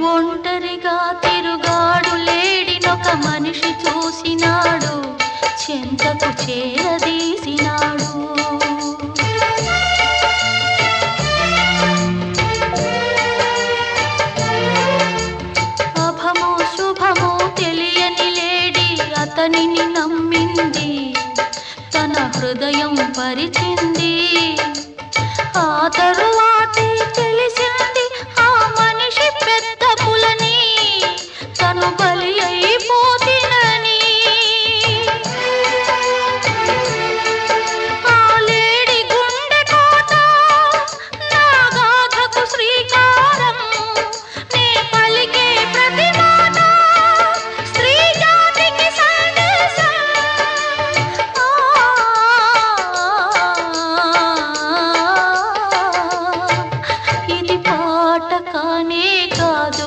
ఒంటరిగా తిరుగాడు లేడినొక మనిషి చూసినాడు, చెంతకు చేరదీసినాడు. అభమో శుభమో తెలియని లేడి అతనిని నమ్మింది, తన హృదయం పరిచింది. ఆ తరు